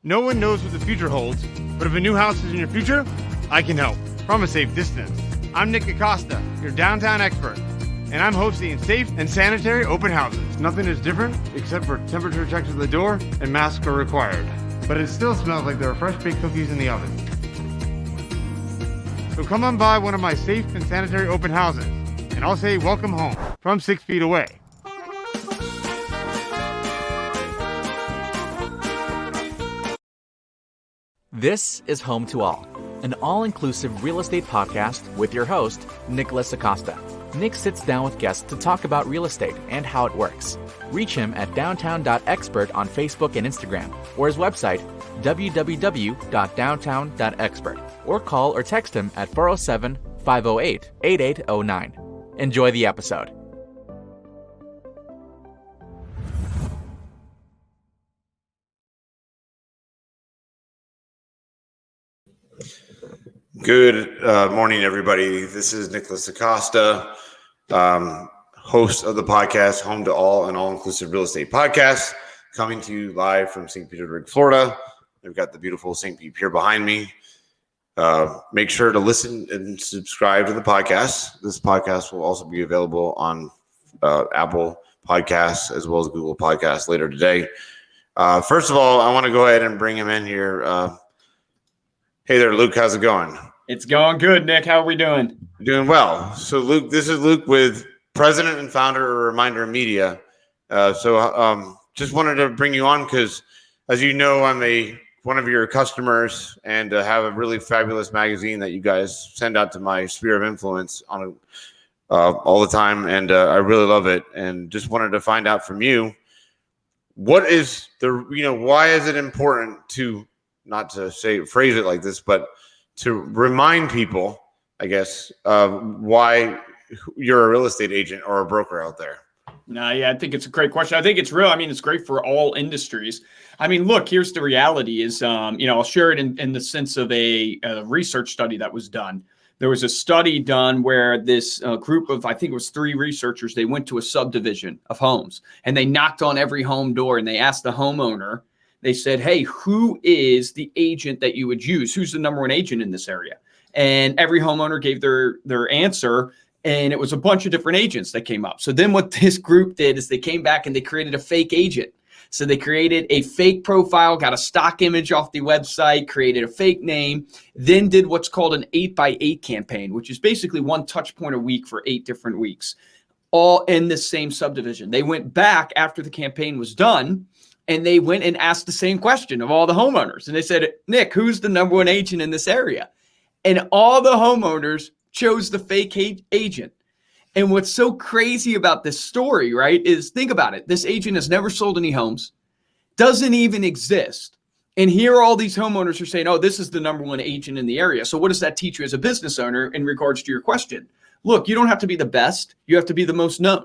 No one knows what the future holds, but if a new house is in your future, I can help from a safe distance. I'm Nick Acosta, your downtown expert, and I'm hosting safe and sanitary open houses. Nothing is different except for temperature checks at the door and masks are required. But it still smells like there are fresh baked cookies in the oven. So come on by one of my safe and sanitary open houses, and I'll say welcome home from 6 feet away. This is Home to All, an all-inclusive real estate podcast with your host, Nicholas Acosta. Nick sits down with guests to talk about real estate and how it works. Reach him at downtown.expert on Facebook and Instagram, or his website, www.downtown.expert, or call or text him at 407-508-8809. Enjoy the episode. Good morning, everybody. This is Nicholas Acosta, host of the podcast Home to All, an all-inclusive real estate podcast, coming to you live from St. Petersburg, Florida. We've got the beautiful St. Pete Pier behind me. Make sure to listen and subscribe to the podcast. This podcast will also be available on Apple Podcasts as well as Google Podcasts later today. First of all, I want to go ahead and bring him in here. Hey there, Luke. How's it going? It's going good, Nick. How are we doing? Doing well. So, Luke, this is Luke with President and Founder of Reminder Media. Just wanted to bring you on because, as you know, I'm one of your customers and have a really fabulous magazine that you guys send out to my sphere of influence on all the time, and I really love it. And just wanted to find out from you, why is it important to, not to phrase it like this, but to remind people, I guess, why you're a real estate agent or a broker out there? I think it's a great question. I think it's real. I mean, it's great for all industries. I mean, look, here's the reality is, I'll share it in the sense of a research study that was done. There was a study done where this group of, I think it was 3 researchers, they went to a subdivision of homes and they knocked on every home door and they asked the homeowner, they said, hey, who is the agent that you would use? Who's the number one agent in this area? And every homeowner gave their answer, and it was a bunch of different agents that came up. So then what this group did is they came back and they created a fake agent. So they created a fake profile, got a stock image off the website, created a fake name, then did what's called an 8x8 campaign, which is basically one touch point a week for 8 different weeks, all in the same subdivision. They went back after the campaign was done, and they went and asked the same question of all the homeowners. And they said, Nick, who's the number one agent in this area? And all the homeowners chose the fake agent. And what's so crazy about this story, right, is think about it. This agent has never sold any homes, doesn't even exist. And here all these homeowners are saying, oh, this is the number one agent in the area. So what does that teach you as a business owner in regards to your question? Look, you don't have to be the best. You have to be the most known.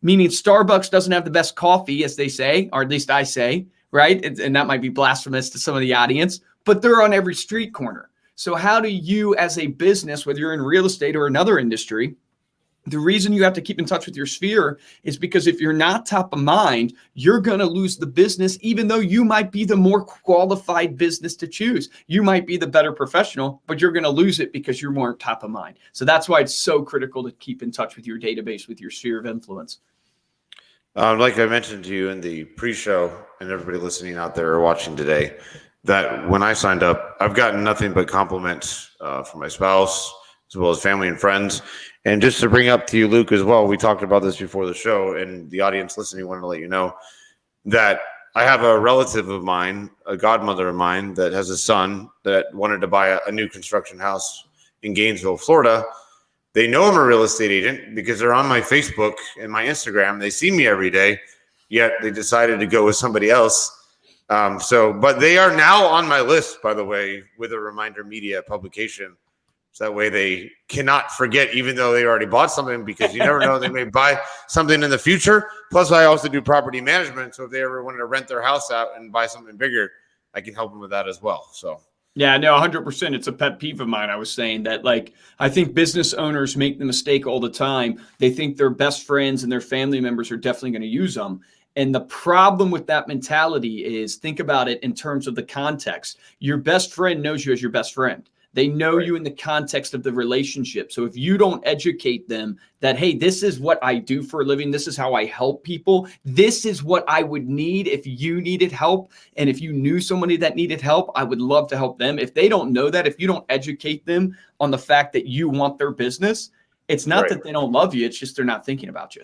Meaning Starbucks doesn't have the best coffee, as they say, or at least I say, right? And that might be blasphemous to some of the audience, but they're on every street corner. So how do you, as a business, whether you're in real estate or another industry, the reason you have to keep in touch with your sphere is because if you're not top of mind, you're going to lose the business, even though you might be the more qualified business to choose. You might be the better professional, but you're going to lose it because you're more top of mind. So that's why it's so critical to keep in touch with your database, with your sphere of influence. Like I mentioned to you in the pre-show and everybody listening out there or watching today, that when I signed up, I've gotten nothing but compliments from my spouse as well as family and friends. And just to bring up to you, Luke, as well, we talked about this before the show, and the audience listening wanted to let you know that I have a relative of mine, a godmother of mine, that has a son that wanted to buy a new construction house in Gainesville, Florida. They know I'm a real estate agent because they're on my Facebook and my Instagram. They see me every day, yet they decided to go with somebody else. But they are now on my list, by the way, with a Reminder Media publication. So that way they cannot forget, even though they already bought something, because you never know, they may buy something in the future. Plus, I also do property management. So if they ever wanted to rent their house out and buy something bigger, I can help them with that as well. So. Yeah, no, 100%. It's a pet peeve of mine. I was saying that, I think business owners make the mistake all the time. They think their best friends and their family members are definitely going to use them. And the problem with that mentality is, think about it in terms of the context. Your best friend knows you as your best friend. They know you in the context of the relationship. So if you don't educate them that, hey, this is what I do for a living, this is how I help people, this is what I would need if you needed help, and if you knew somebody that needed help, I would love to help them. If they don't know that, if you don't educate them on the fact that you want their business, it's not that they don't love you, it's just they're not thinking about you.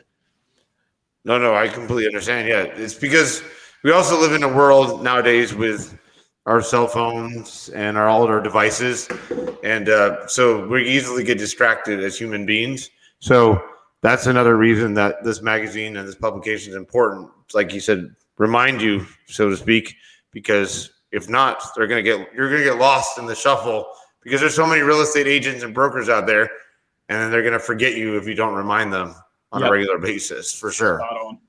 No, I completely understand. Yeah, it's because we also live in a world nowadays with our cell phones and all our devices, and so we easily get distracted as human beings. So that's another reason that this magazine and this publication is important. It's like you said, remind you, so to speak, because if not, you're gonna get lost in the shuffle, because there's so many real estate agents and brokers out there, and then they're gonna forget you if you don't remind them on a regular basis, for sure. Spot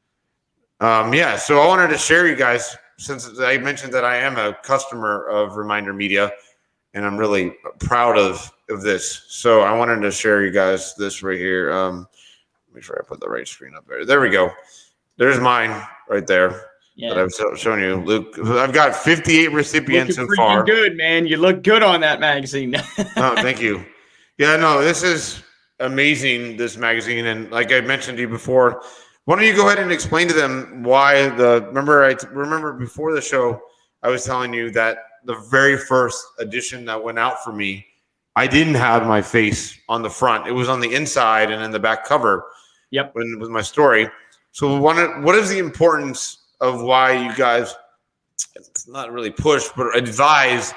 on. Yeah, so I wanted to share you guys, since I mentioned that I am a customer of Reminder Media, and I'm really proud of this. So I wanted to share you guys this right here. Make sure I put the right screen up there. There we go. There's mine right there that I've shown you, Luke. I've got 58 recipients so far. Good, man. You look good on that magazine. Oh, thank you. Yeah, no, this is amazing, this magazine. And like I mentioned to you before, why don't you go ahead and explain to them why remember before the show, I was telling you that the very first edition that went out for me, I didn't have my face on the front. It was on the inside and in the back cover. Yep. With my story. So what is the importance of why you guys, it's not really push, but advise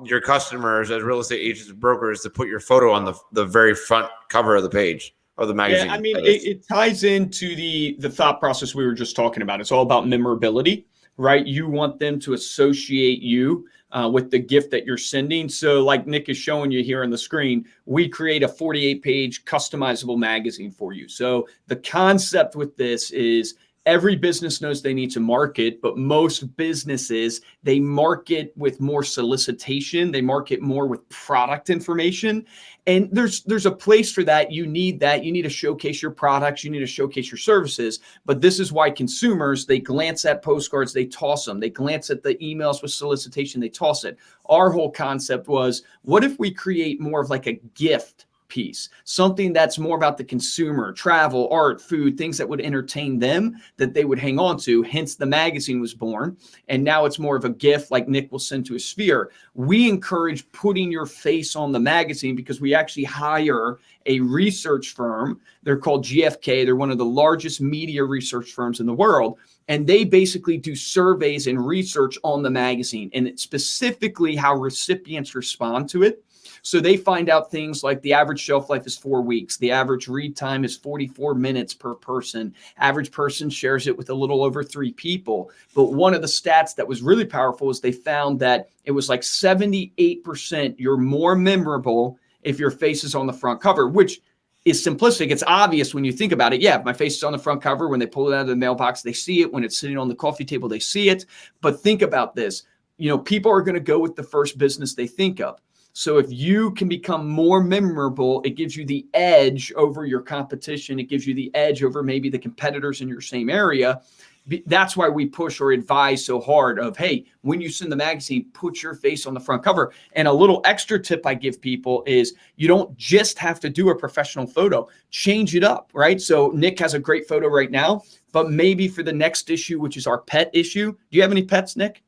your customers as real estate agents and brokers to put your photo on the very front cover of the page of the magazine? Yeah, I mean, it ties into the thought process we were just talking about. It's all about memorability, right? You want them to associate you with the gift that you're sending. So like Nick is showing you here on the screen, we create a 48-page customizable magazine for you. So the concept with this is, every business knows they need to market, but most businesses, they market with more solicitation. They market more with product information. And there's a place for that. You need that. You need to showcase your products. You need to showcase your services. But this is why consumers, they glance at postcards, they toss them. They glance at the emails with solicitation, they toss it. Our whole concept was, what if we create more of like a gift piece, something that's more about the consumer, travel, art, food, things that would entertain them, that they would hang on to. Hence the magazine was born. And now it's more of a gift like Nick will send to a sphere. We encourage putting your face on the magazine because we actually hire a research firm. They're called GFK. They're one of the largest media research firms in the world. And they basically do surveys and research on the magazine, and it's specifically how recipients respond to it. So they find out things like the average shelf life is 4 weeks. The average read time is 44 minutes per person. Average person shares it with a little over 3 people. But one of the stats that was really powerful is they found that it was like 78% you're more memorable if your face is on the front cover, which is simplistic. It's obvious when you think about it. Yeah, if my face is on the front cover, when they pull it out of the mailbox, they see it. When it's sitting on the coffee table, they see it. But think about this. People are going to go with the first business they think of. So if you can become more memorable, it gives you the edge over your competition. It gives you the edge over maybe the competitors in your same area. That's why we push or advise so hard of, hey, when you send the magazine, put your face on the front cover. And a little extra tip I give people is you don't just have to do a professional photo. Change it up, right? So Nick has a great photo right now, but maybe for the next issue, which is our pet issue. Do you have any pets, Nick?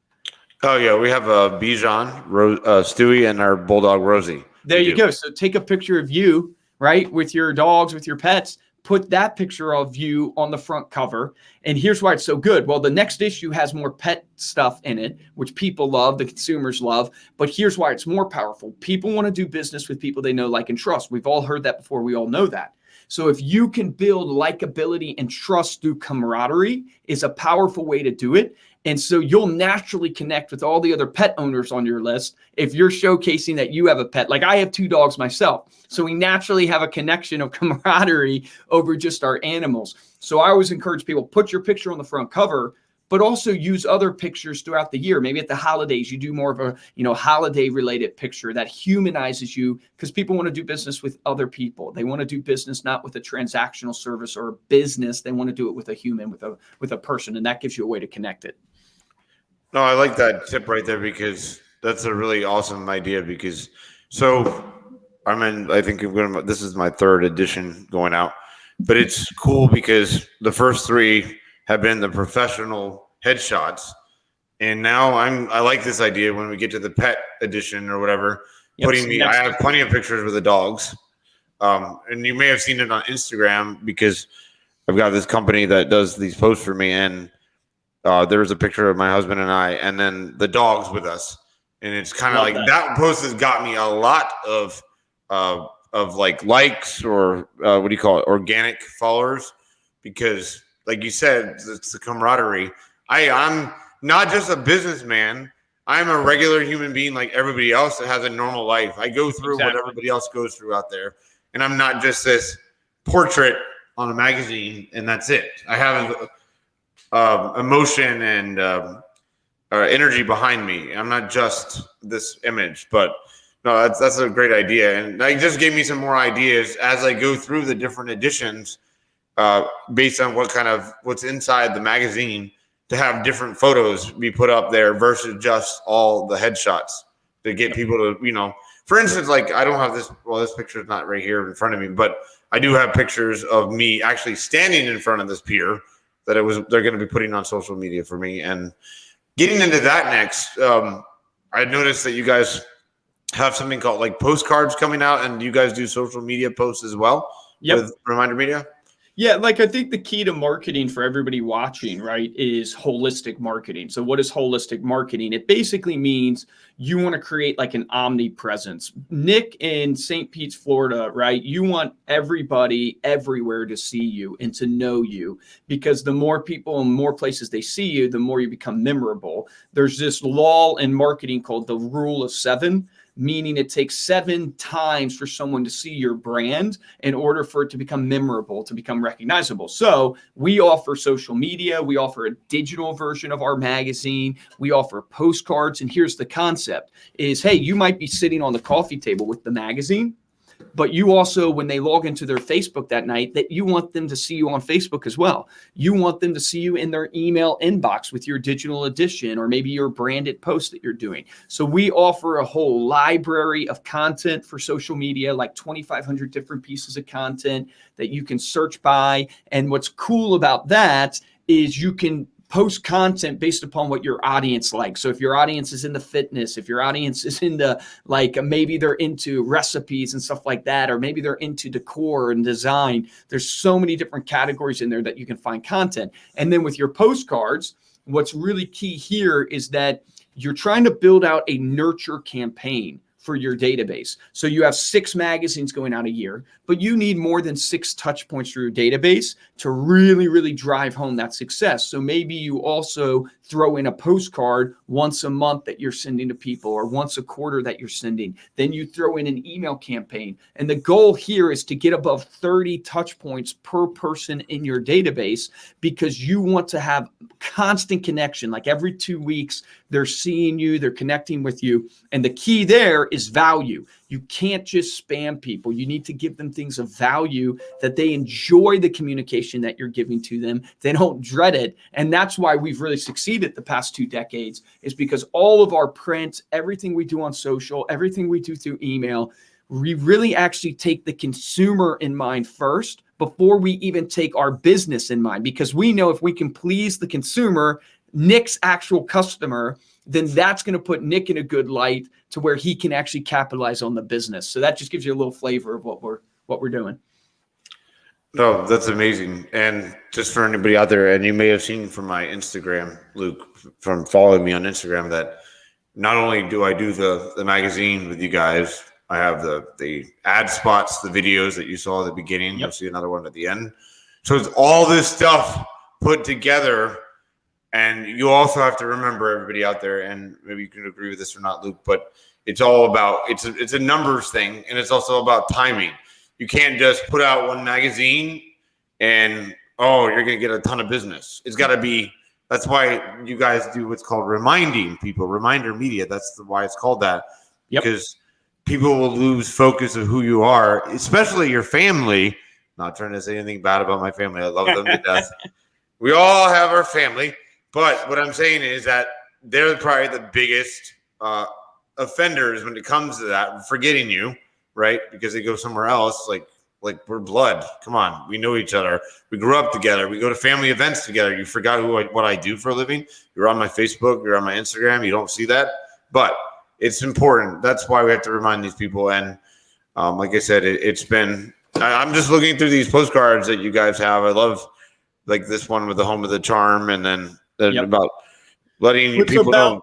Oh, yeah. We have Bijan, Stewie, and our bulldog, Rosie. There you go. So take a picture of you, right, with your dogs, with your pets. Put that picture of you on the front cover. And here's why it's so good. Well, the next issue has more pet stuff in it, which people love, the consumers love. But here's why it's more powerful. People want to do business with people they know, like, and trust. We've all heard that before. We all know that. So if you can build likability and trust through camaraderie, is a powerful way to do it. And so you'll naturally connect with all the other pet owners on your list if you're showcasing that you have a pet. Like I have 2 dogs myself. So we naturally have a connection of camaraderie over just our animals. So I always encourage people, put your picture on the front cover, but also use other pictures throughout the year. Maybe at the holidays, you do more of a, holiday related picture that humanizes you, because people want to do business with other people. They want to do business not with a transactional service or a business. They want to do it with a human, with a person, and that gives you a way to connect it. No, I like that tip right there, because that's a really awesome idea. Because I think this is my third edition going out, but it's cool because the first three have been the professional headshots. And now I like this idea when we get to the pet edition or whatever, I have plenty of pictures with the dogs. And you may have seen it on Instagram, because I've got this company that does these posts for me, and there's a picture of my husband and I, and then the dogs with us. And it's kind of like that post has got me a lot of like likes, or what do you call it? Organic followers, because like you said, it's the camaraderie. I'm not just a businessman. I'm a regular human being like everybody else that has a normal life. I go through what everybody else goes through out there. And I'm not just this portrait on a magazine and that's it. I have emotion and energy behind me. I'm not just this image, but no, that's a great idea. And that just gave me some more ideas as I go through the different editions, based on what's inside the magazine, to have different photos be put up there versus just all the headshots, to get people to, for instance, like I don't have this. Well, this picture is not right here in front of me, but I do have pictures of me actually standing in front of this pier that they're going to be putting on social media for me. And getting into that next, I noticed that you guys have something called like postcards coming out, and you guys do social media posts as well. Yep. With Reminder Media. Yeah, like I think the key to marketing for everybody watching, right, is holistic marketing. So what is holistic marketing? It basically means you want to create like an omnipresence. Nick in St. Pete's, Florida, right? You want everybody everywhere to see you and to know you, because the more people and more places they see you, the more you become memorable. There's this law in marketing called the rule of 7. Meaning it takes 7 times for someone to see your brand in order for it to become memorable, to become recognizable. So we offer social media. We offer a digital version of our magazine. We offer postcards. And here's the concept is, hey, you might be sitting on the coffee table with the magazine, but you also, when they log into their Facebook that night, that you want them to see you on Facebook as well. You want them to see you in their email inbox with your digital edition, or maybe your branded post that you're doing. So we offer a whole library of content for social media, like 2,500 different pieces of content that you can search by. And what's cool about that is you can post content based upon what your audience likes. So if your audience is into fitness, if your audience is into maybe they're into recipes and stuff like that, or maybe they're into decor and design, there's so many different categories in there that you can find content. And then with your postcards, what's really key here is that you're trying to build out a nurture campaign for your database. So you have 6 magazines going out a year, but you need more than 6 touch points for your database to really, really drive home that success. So maybe you also throw in a postcard once a month that you're sending to people, or once a quarter that you're sending. Then you throw in an email campaign. And the goal here is to get above 30 touch points per person in your database, because you want to have constant connection. Like every 2 weeks, they're seeing you, they're connecting with you. And the key there is value. You can't just spam people. You need to give them things of value that they enjoy the communication that you're giving to them. They don't dread it. And that's why we've really succeeded the past 2 decades, is because all of our print, everything we do on social, everything we do through email, we really actually take the consumer in mind first before we even take our business in mind. Because we know if we can please the consumer, Nick's actual customer, then that's going to put Nick in a good light to where he can actually capitalize on the business. So that just gives you a little flavor of what we're doing. No, that's amazing. And just for anybody out there, and you may have seen from my Instagram, Luke, from following me on Instagram, that not only do I do the magazine with you guys, I have the ad spots, the videos that you saw at the beginning. Yep. You'll see another one at the end. So it's all this stuff put together. And you also have to remember, everybody out there, and maybe you can agree with this or not, Luke, but it's all about, it's a numbers thing, and it's also about timing. You can't just put out one magazine and, you're going to get a ton of business. It's got to be That's why you guys do what's called reminding people, reminder media. That's why it's called that. Yep. Because people will lose focus of who you are, especially your family. Not trying to say anything bad about my family. I love them to death. We all have our family. But what I'm saying is that they're probably the biggest offenders when it comes to that, forgetting you, right? Because they go somewhere else. Like we're blood. Come on. We know each other. We grew up together. We go to family events together. You forgot what I do for a living. You're on my Facebook. You're on my Instagram. You don't see that. But it's important. That's why we have to remind these people. And like I said, it's been – I'm just looking through these postcards that you guys have. I love like this one with the home of the charm, and then about letting people know.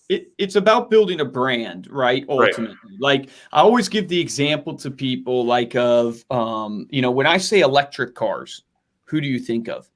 It's about building a brand, right? Ultimately, right. Like I always give the example to people like of, when I say electric cars, who do you think of?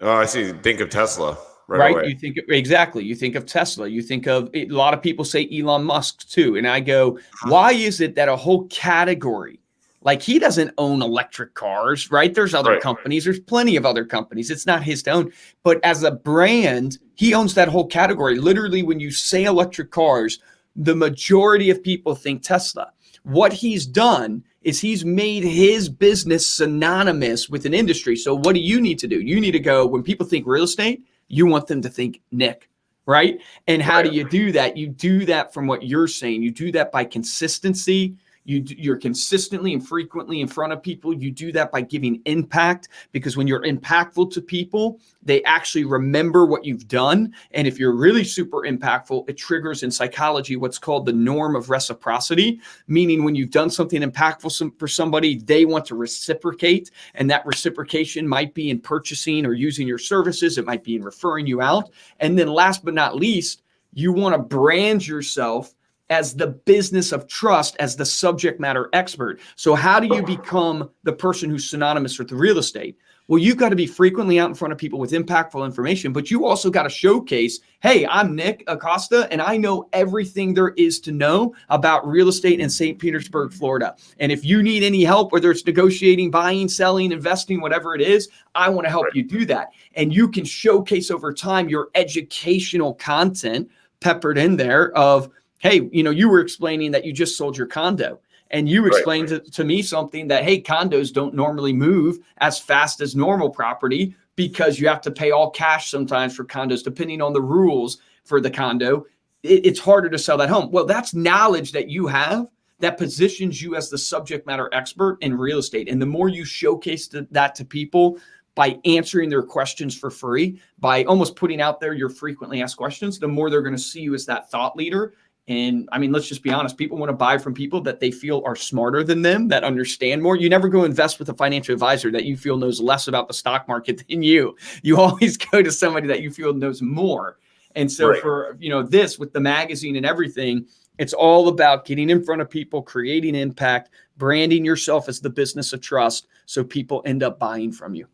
Oh, I see. Think of Tesla. Right. Away. You think exactly. You think of Tesla. You think of a lot of people say Elon Musk too. And I go, why is it that a whole category, like he doesn't own electric cars, right? There's other companies. There's plenty of other companies. It's not his to own. But as a brand, he owns that whole category. Literally, when you say electric cars, the majority of people think Tesla. What he's done is he's made his business synonymous with an industry. So what do you need to do? You need to go, when people think real estate, you want them to think Nick, right? And how do you do that? You do that from what you're saying. You do that by consistency. You're consistently and frequently in front of people. You do that by giving impact, because when you're impactful to people, they actually remember what you've done. And if you're really super impactful, it triggers in psychology what's called the norm of reciprocity, meaning when you've done something impactful for somebody, they want to reciprocate. And that reciprocation might be in purchasing or using your services. It might be in referring you out. And then last but not least, you want to brand yourself as the business of trust, as the subject matter expert. So how do you become the person who's synonymous with real estate? Well, you've got to be frequently out in front of people with impactful information, but you also got to showcase, hey, I'm Nick Acosta, and I know everything there is to know about real estate in St. Petersburg, Florida. And if you need any help, whether it's negotiating, buying, selling, investing, whatever it is, I want to help you do that. And you can showcase over time your educational content peppered in there of, hey, you were explaining that you just sold your condo, and you explained to me something that, hey, condos don't normally move as fast as normal property because you have to pay all cash sometimes for condos, depending on the rules for the condo. It's harder to sell that home. Well, that's knowledge that you have that positions you as the subject matter expert in real estate. And the more you showcase that to people by answering their questions for free, by almost putting out there your frequently asked questions, the more they're going to see you as that thought leader. And I mean, let's just be honest. People want to buy from people that they feel are smarter than them, that understand more. You never go invest with a financial advisor that you feel knows less about the stock market than you. You always go to somebody that you feel knows more. And so for, this with the magazine and everything, it's all about getting in front of people, creating impact, branding yourself as the business of trust, so people end up buying from you.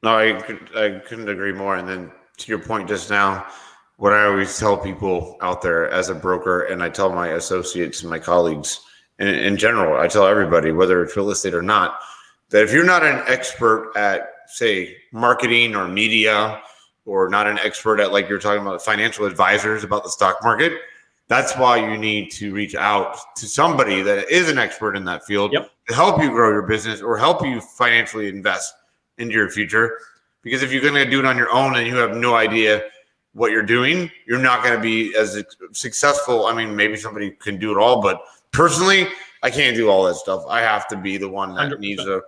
No, I couldn't agree more. And then to your point just now, what I always tell people out there as a broker, and I tell my associates and my colleagues in general, I tell everybody, whether it's real estate or not, that if you're not an expert at, say, marketing or media, or not an expert at, like you're talking about, financial advisors about the stock market, that's why you need to reach out to somebody that is an expert in that field to help you grow your business or help you financially invest into your future. Because if you're going to do it on your own and you have no idea what you're doing, you're not going to be as successful. I mean, maybe somebody can do it all, but personally, I can't do all that stuff. I have to be the one that 100%. Needs to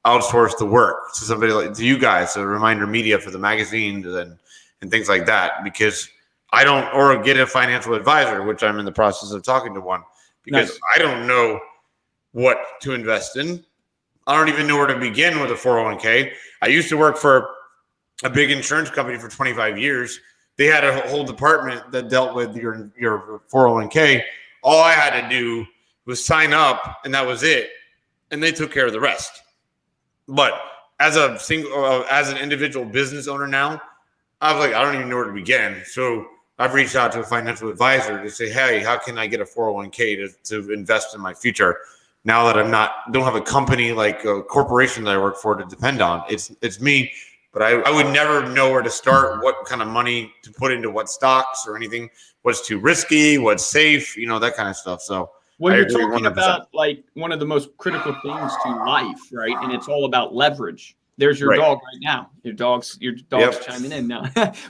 outsource the work to somebody like to you guys, so Reminder Media for the magazines and things like that, because I don't, or get a financial advisor, which I'm in the process of talking to one, because I don't know what to invest in. I don't even know where to begin with a 401k. I used to work for a big insurance company for 25 years. They had a whole department that dealt with your 401k. All I had to do was sign up, and that was it. And they took care of the rest. But as an individual business owner now, I was like, I don't even know where to begin. So I've reached out to a financial advisor to say, hey, how can I get a 401k to invest in my future? Now that don't have a company like a corporation that I work for to depend on. It's me but I would never know where to start, what kind of money to put into what stocks or anything, what's too risky, what's safe, that kind of stuff. So Well, I you're agree talking 100%. about like one of the most critical things to life, right? And it's all about leverage. There's your Right. dog right now. Your dog's Yep. chiming in now.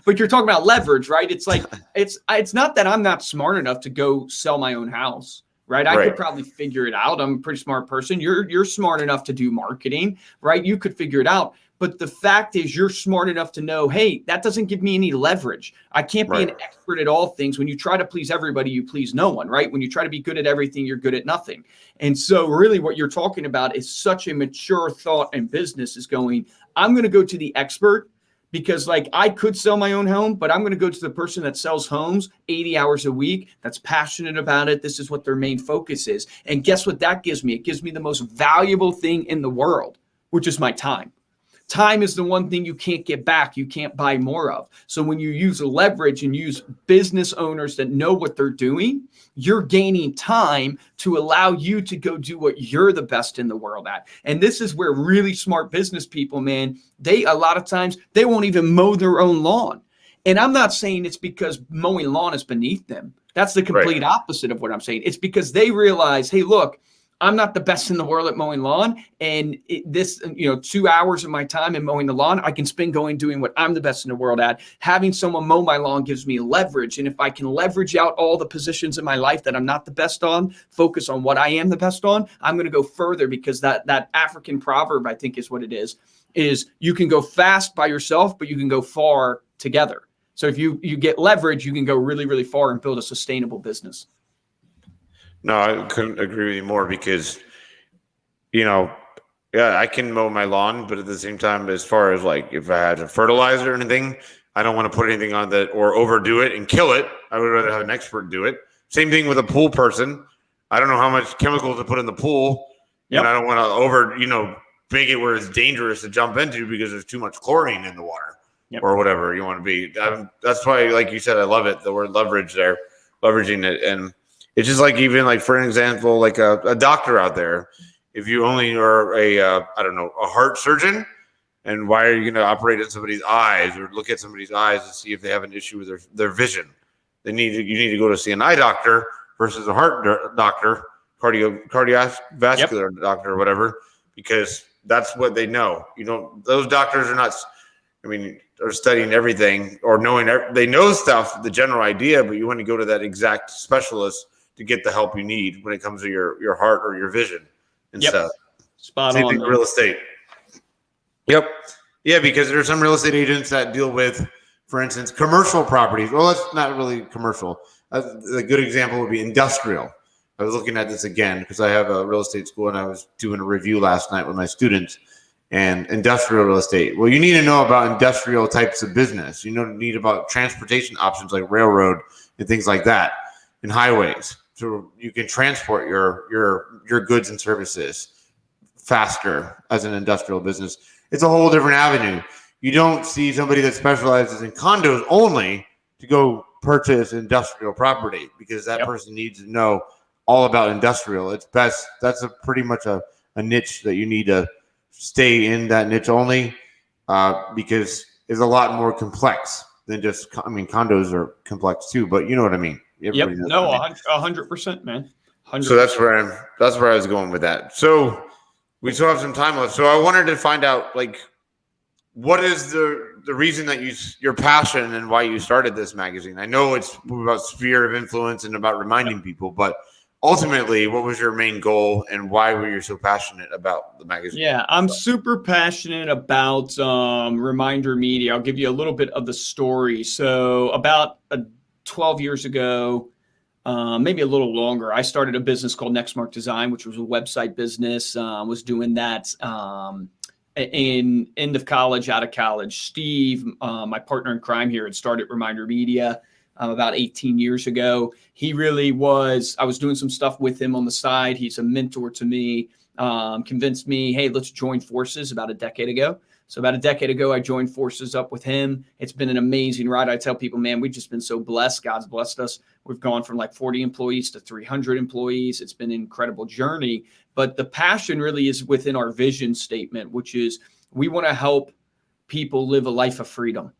But you're talking about leverage, right? It's like it's not that I'm not smart enough to go sell my own house, right? I could probably figure it out. I'm a pretty smart person. You're smart enough to do marketing, right? You could figure it out. But the fact is, you're smart enough to know, hey, that doesn't give me any leverage. I can't be an expert at all things. When you try to please everybody, you please no one, right? When you try to be good at everything, you're good at nothing. And so really what you're talking about is such a mature thought in business is going, I'm going to go to the expert because like I could sell my own home, but I'm going to go to the person that sells homes 80 hours a week, that's passionate about it. This is what their main focus is. And guess what that gives me? It gives me the most valuable thing in the world, which is my time. Time is the one thing you can't get back. You can't buy more of. So when you use leverage and use business owners that know what they're doing, you're gaining time to allow you to go do what you're the best in the world at. And this is where really smart business people, man, a lot of times they won't even mow their own lawn. And I'm not saying it's because mowing lawn is beneath them. That's the complete opposite of what I'm saying. It's because they realize, hey, look, I'm not the best in the world at mowing lawn. And this, 2 hours of my time in mowing the lawn, I can spend doing what I'm the best in the world at. Having someone mow my lawn gives me leverage. And if I can leverage out all the positions in my life that I'm not the best on, focus on what I am the best on, I'm going to go further because that African proverb, I think is what it is you can go fast by yourself, but you can go far together. So if you get leverage, you can go really, really far and build a sustainable business. No, I couldn't agree with you more because, I can mow my lawn, but at the same time, as far as like if I had to fertilizer or anything, I don't want to put anything on that or overdo it and kill it. I would rather have an expert do it. Same thing with a pool person. I don't know how much chemicals to put in the pool, and I don't want to make it where it's dangerous to jump into because there's too much chlorine in the water or whatever you want to be. That's why, like you said, I love it. The word leverage there, leveraging it. And it's just like, even like, for an example, like a doctor out there, if you only are a heart surgeon, and why are you going to operate in somebody's eyes or look at somebody's eyes to see if they have an issue with their vision? You need to go to see an eye doctor versus a heart doctor, cardiovascular doctor or whatever, because that's what they know. Those doctors are not, are studying everything or knowing, they know stuff, the general idea, but you want to go to that exact specialist to get the help you need when it comes to your heart or your vision and stuff. Spot Same on. thing with real estate. Yep. Yeah, because there's some real estate agents that deal with, for instance, commercial properties. Well, that's not really commercial. A good example would be industrial. I was looking at this again because I have a real estate school and I was doing a review last night with my students. And industrial real estate. Well, you need to know about industrial types of business. You need about transportation options like railroad and things like that, and highways, so you can transport your goods and services faster as an industrial business. It's a whole different avenue. You don't see somebody that specializes in condos only to go purchase industrial property because that person needs to know all about industrial. It's best. That's pretty much a niche that you need to stay in that niche only because it's a lot more complex than just, condos are complex too, but you know what I mean? Everybody no, 100%, man. 100%. So that's where I was going with that. So we still have some time left. So I wanted to find out, like, what is the reason that your passion and why you started this magazine? I know it's about sphere of influence and about reminding people, but ultimately, what was your main goal and why were you so passionate about the magazine? Yeah, I'm super passionate about Reminder Media. I'll give you a little bit of the story. So about 12 years ago, maybe a little longer, I started a business called Nextmark Design, which was a website business. Was doing that in end of college, out of college. Steve, my partner in crime here, had started Reminder Media about 18 years ago. He really was, I was doing some stuff with him on the side. He's a mentor to me, convinced me, hey, let's join forces about a decade ago. So about a decade ago, I joined forces up with him. It's been an amazing ride. I tell people, man, we've just been so blessed. God's blessed us. We've gone from like 40 employees to 300 employees. It's been an incredible journey. But the passion really is within our vision statement, which is we want to help people live a life of freedom,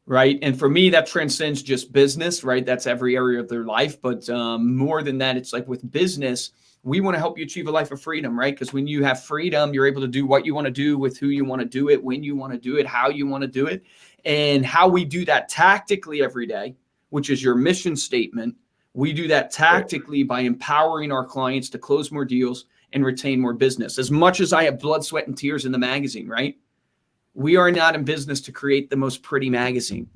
right? And for me, that transcends just business, right? That's every area of their life. But more than that, it's like with business, we want to help you achieve a life of freedom, right? Because when you have freedom, you're able to do what you want to do with who you want to do it, when you want to do it, how you want to do it. And how we do that tactically every day, which is your mission statement. We do that tactically by empowering our clients to close more deals and retain more business. As much as I have blood, sweat, and tears in the magazine, right? We are not in business to create the most pretty magazine,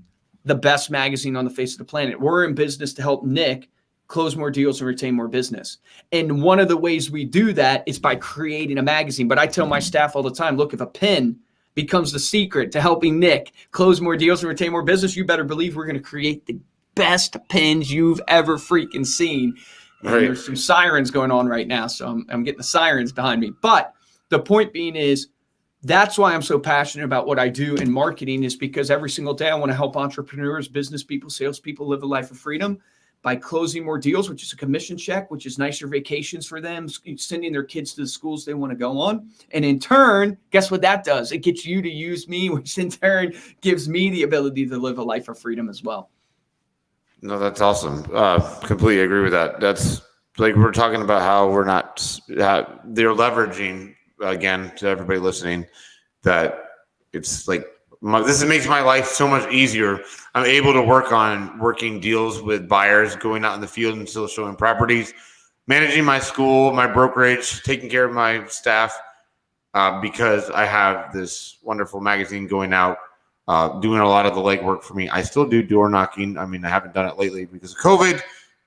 the best magazine on the face of the planet. We're in business to help Nick close more deals and retain more business. And one of the ways we do that is by creating a magazine. But I tell my staff all the time, look, if a pen becomes the secret to helping Nick close more deals and retain more business, you better believe we're going to create the best pens you've ever freaking seen. And there's some sirens going on right now, so I'm getting the sirens behind me. But the point being is, that's why I'm so passionate about what I do in marketing, is because every single day I want to help entrepreneurs, business people, salespeople live a life of freedom by closing more deals, which is a commission check, which is nicer vacations for them, sending their kids to the schools they want to go on. And in turn, guess what that does? It gets you to use me, which in turn gives me the ability to live a life of freedom as well. No, that's awesome. Completely agree with that. That's like, we're talking about how we're not, they're leveraging, again, to everybody listening, that it's like, this makes my life so much easier. I'm able to work on working deals with buyers, going out in the field and still showing properties, managing my school, my brokerage, taking care of my staff, because I have this wonderful magazine going out, doing a lot of the legwork for me. I still do door knocking. I mean, I haven't done it lately because of COVID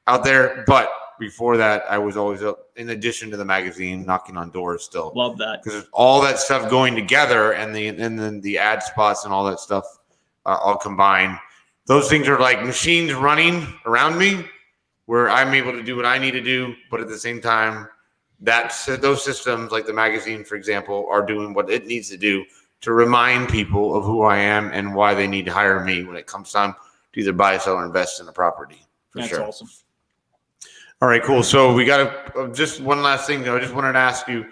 out there, but before that, I was always up, in addition to the magazine, knocking on doors still. Love that. Because all that stuff going together, and then the ad spots and all that stuff all combined. Those things are like machines running around me, where I'm able to do what I need to do, but at the same time, those systems, like the magazine, for example, are doing what it needs to do to remind people of who I am and why they need to hire me when it comes time to either buy, sell, or invest in a property. That's awesome. All right, cool. So we got just one last thing, though. I just wanted to ask you,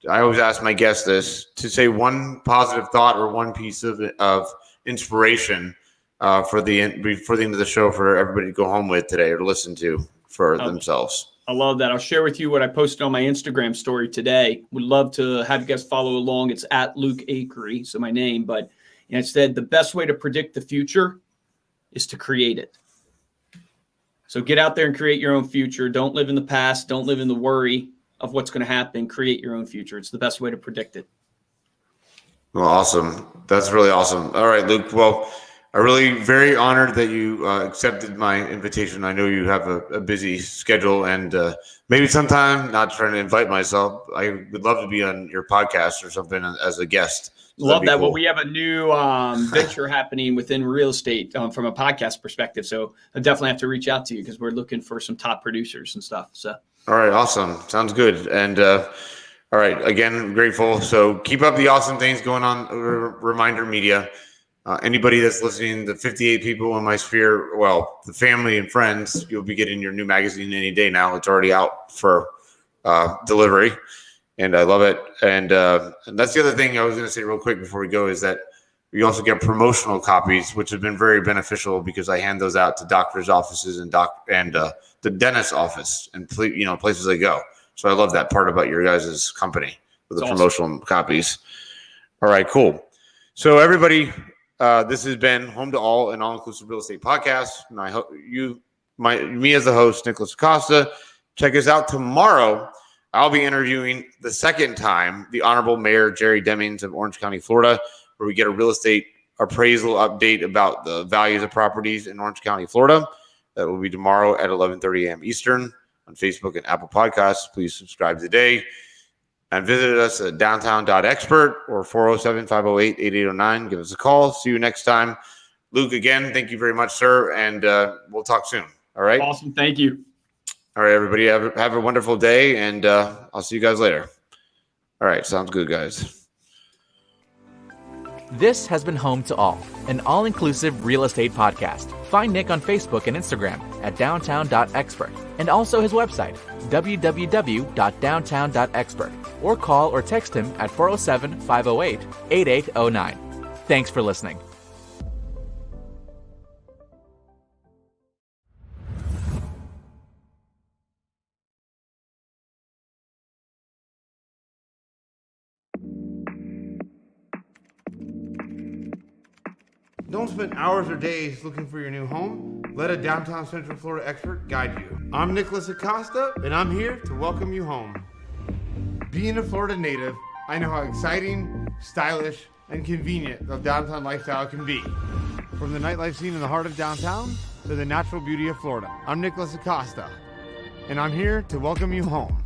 I always ask my guests this, to say one positive thought or one piece of inspiration for the end of the show for everybody to go home with today or to listen to for themselves. I love that. I'll share with you what I posted on my Instagram story today. Would love to have you guys follow along. It's at Luke Acree, so my name. But it said the best way to predict the future is to create it. So get out there and create your own future. Don't live in the past. Don't live in the worry of what's going to happen. Create your own future. It's the best way to predict it. Well, awesome. That's really awesome. All right, Luke. Well, I'm really very honored that you accepted my invitation. I know you have a busy schedule, and maybe sometime, not trying to invite myself, I would love to be on your podcast or something as a guest. So love that. cool. Well, we have a new venture happening within real estate from a podcast perspective. So I definitely have to reach out to you because we're looking for some top producers and stuff. So. All right. Awesome. Sounds good. And all right. Again, grateful. So keep up the awesome things going on. Reminder Media. Anybody that's listening, the 58 people in my sphere, well, the family and friends, you'll be getting your new magazine any day now. It's already out for delivery. And I love it. And that's the other thing I was going to say real quick before we go is that we also get promotional copies, which have been very beneficial because I hand those out to doctors' offices and the dentist's office and places they go. So I love that part about your guys' company with the promotional copies. All right, cool. So everybody, this has been Home to All, an all-inclusive real estate podcast. And I hope me as the host, Nicholas Acosta. Check us out tomorrow. I'll be interviewing the second time the Honorable Mayor Jerry Demings of Orange County, Florida, where we get a real estate appraisal update about the values of properties in Orange County, Florida. That will be tomorrow at 11:30 a.m. Eastern on Facebook and Apple Podcasts. Please subscribe today. And visit us at downtown.expert or 407-508-8809. Give us a call. See you next time. Luke, again, thank you very much, sir. And we'll talk soon. All right. Awesome. Thank you. All right, everybody. Have a wonderful day. And I'll see you guys later. All right. Sounds good, guys. This has been Home to All, an all-inclusive real estate podcast. Find Nick on Facebook and Instagram at downtown.expert and also his website, www.downtown.expert, or call or text him at 407-508-8809. Thanks for listening. Don't spend hours or days looking for your new home. Let a downtown Central Florida expert guide you. I'm Nicholas Acosta, and I'm here to welcome you home. Being a Florida native, I know how exciting, stylish, and convenient the downtown lifestyle can be. From the nightlife scene in the heart of downtown to the natural beauty of Florida. I'm Nicholas Acosta, and I'm here to welcome you home.